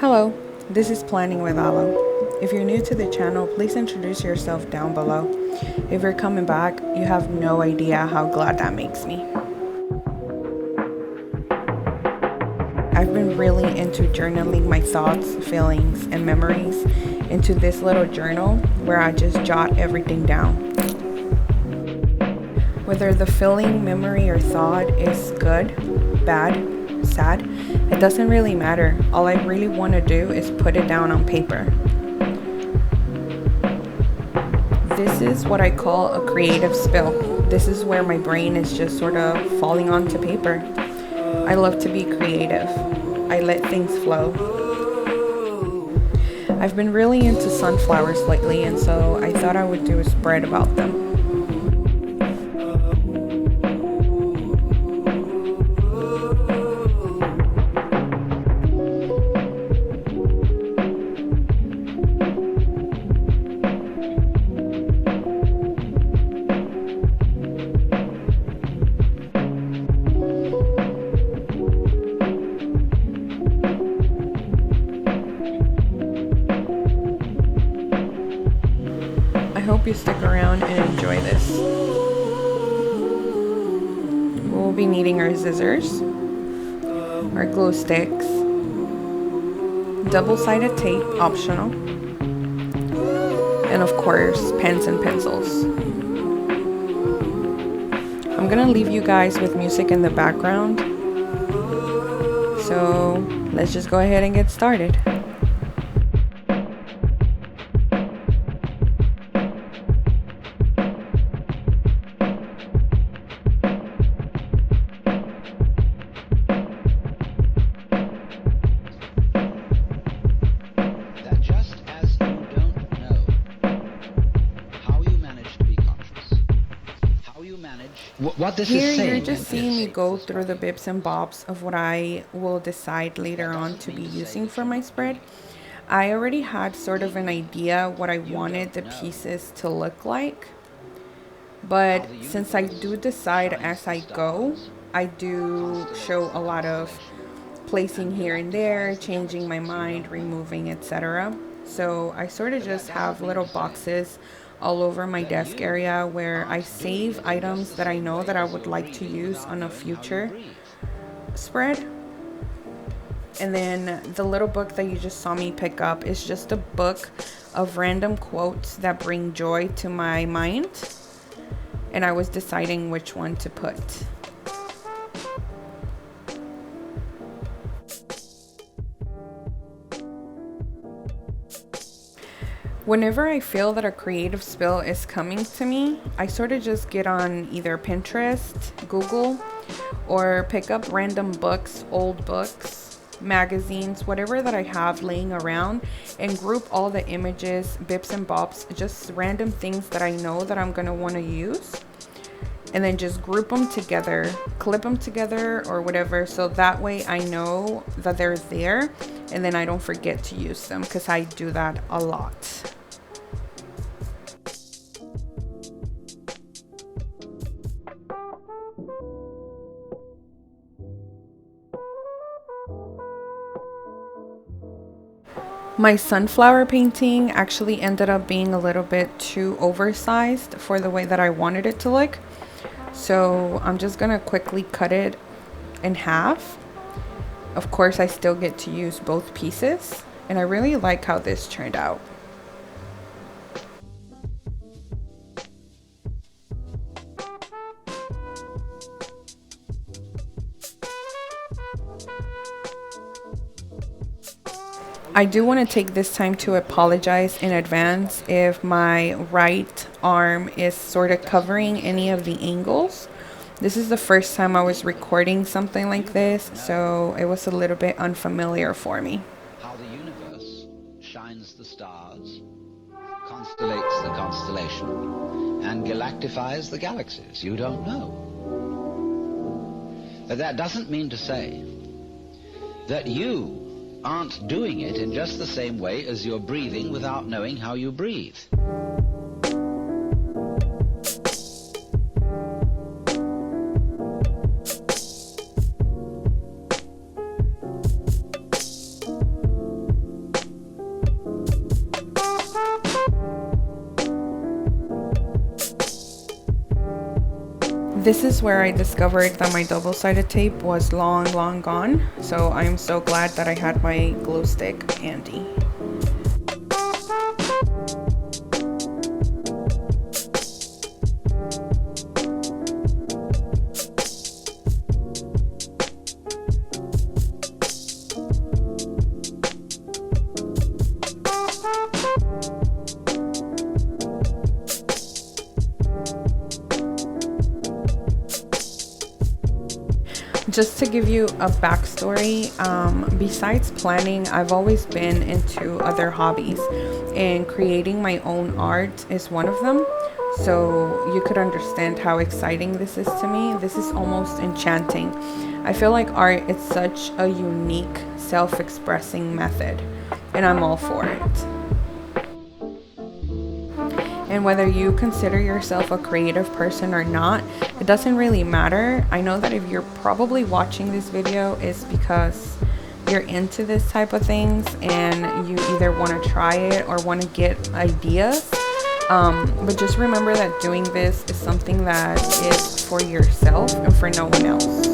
Hello, this is Planning with Alo. If you're new to the channel, please introduce yourself down below. If you're coming back, you have no idea how glad that makes me. I've been really into journaling my thoughts, feelings, and memories into this little journal where I just jot everything down. Whether the feeling, memory, or thought is good, bad, sad, it doesn't really matter. All I really want to do is put it down on paper. This is what I call a creative spill. This is where my brain is just sort of falling onto paper. I love to be creative. I let things flow. I've been really into sunflowers lately, and so I thought I would do a spread about them. I hope you stick around and enjoy this. We'll be needing our scissors, our glue sticks, double-sided tape, optional, and of course, pens and pencils. I'm gonna leave you guys with music in the background, so let's just go ahead and get started. What this Here is saying, you're just seeing me go through the bits and bobs of what I will decide later on to be using for my spread. I already had sort of an idea what I wanted the pieces to look like, but since I do decide as I go, I do show a lot of placing here and there, changing my mind, removing, etc. So I sort of just have little boxes all over my desk area where I save items that I know that I would like to use on a future spread. And then the little book that you just saw me pick up is just a book of random quotes that bring joy to my mind, and I was deciding which one to put. Whenever I feel that a creative spill is coming to me, I sort of just get on either Pinterest, Google, or pick up random books, old books, magazines, whatever that I have laying around, and group all the images, bips and bops, just random things that I know that I'm going to want to use. And then just group them together, clip them together or whatever, so that way I know that they're there and then I don't forget to use them, because I do that a lot. My sunflower painting actually ended up being a little bit too oversized for the way that I wanted it to look. So I'm just gonna quickly cut it in half. Of course, I still get to use both pieces, and I really like how this turned out. I do want to take this time to apologize in advance if my right arm is sort of covering any of the angles. This is the first time I was recording something like this, so it was a little bit unfamiliar for me. How the universe shines the stars, constellates the constellation, and galactifies the galaxies. You don't know. But that doesn't mean to say that you aren't doing it in just the same way as you're breathing without knowing how you breathe. This is where I discovered that my double-sided tape was long gone, so I'm so glad that I had my glue stick handy. Just to give you a backstory, besides planning, I've always been into other hobbies, and creating my own art is one of them. So you could understand how exciting this is to me. This is almost enchanting. I feel like art is such a unique, self-expressing method, and I'm all for it. And whether you consider yourself a creative person or not, it doesn't really matter. I know that if you're probably watching this video, it's because you're into this type of things and you either want to try it or want to get ideas. But just remember that doing this is something that is for yourself and for no one else.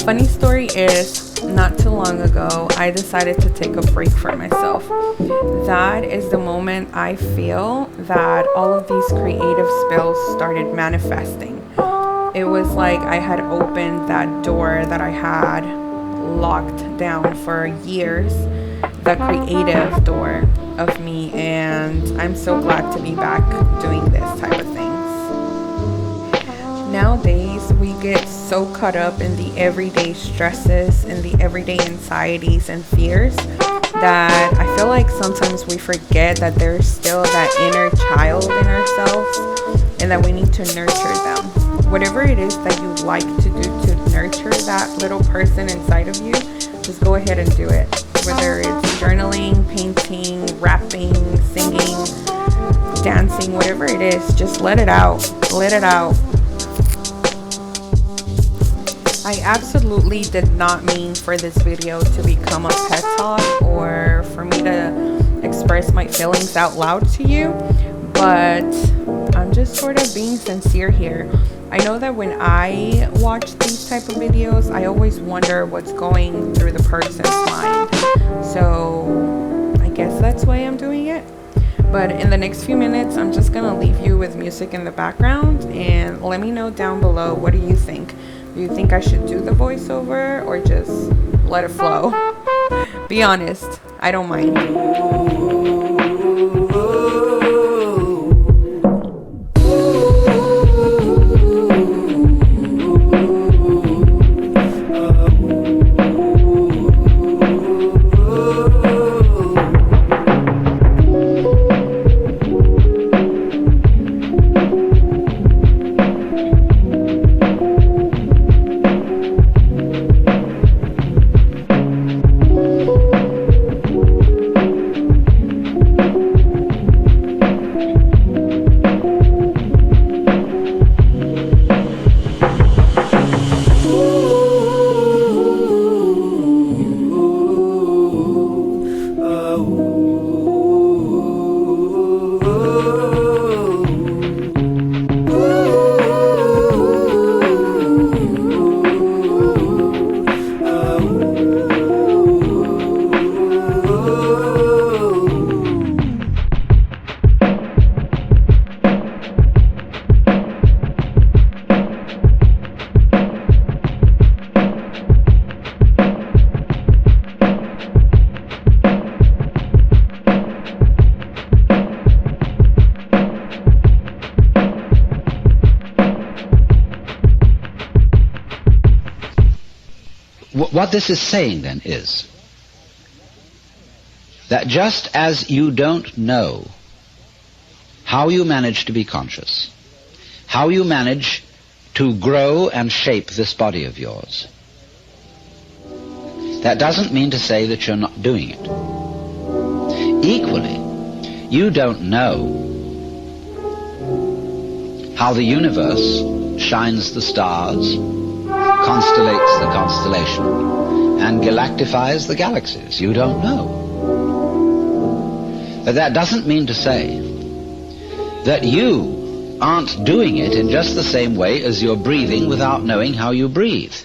Funny story is, not too long ago, I decided to take a break for myself. That is the moment I feel that all of these creative spills started manifesting. It was like I had opened that door that I had locked down for years, the creative door of me, and I'm so glad to be back doing this type of things. Nowadays, we get so caught up in the everyday stresses and the everyday anxieties and fears that I feel like sometimes we forget that there's still that inner child in ourselves and that we need to nurture them. Whatever it is that you like to do to nurture that little person inside of you, just go ahead and do it. Whether it's journaling, painting, rapping, singing, dancing, whatever it is, just let it out. Let it out. I absolutely did not mean for this video to become a pet talk or for me to express my feelings out loud to you, but I'm just sort of being sincere here. I know that when I watch these type of videos, I always wonder what's going through the person's mind. So I guess that's why I'm doing it. But in the next few minutes, I'm just gonna leave you with music in the background, and let me know down below, what do you think? Do you think I should do the voiceover or just let it flow? Be honest, I don't mind. What this is saying then is that just as you don't know how you manage to be conscious, how you manage to grow and shape this body of yours, that doesn't mean to say that you're not doing it. Equally, you don't know how the universe shines the stars, constellates the constellation, and galactifies the galaxies. You don't know. But that doesn't mean to say that you aren't doing it in just the same way as you're breathing without knowing how you breathe.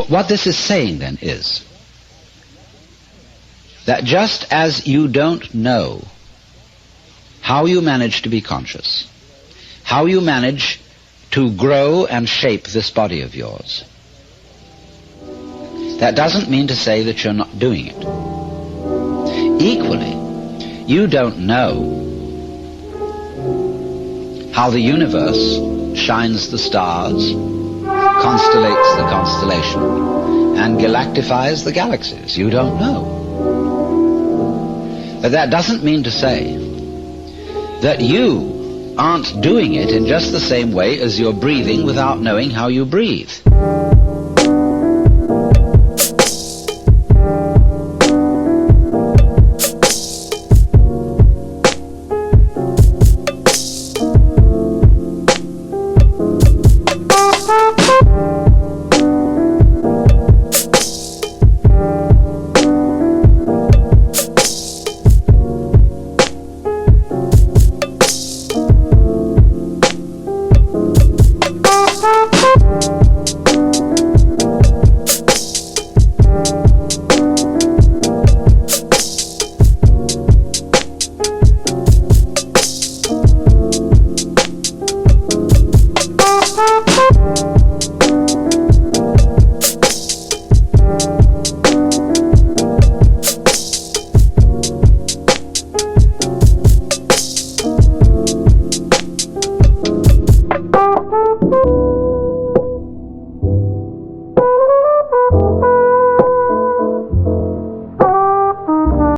What this is saying then is that just as you don't know how you manage to be conscious, how you manage to grow and shape this body of yours, that doesn't mean to say that you're not doing it. Equally, you don't know how the universe shines the stars, constellates the constellation, and galactifies the galaxies. You don't know. But that doesn't mean to say that you aren't doing it in just the same way as you're breathing without knowing how you breathe.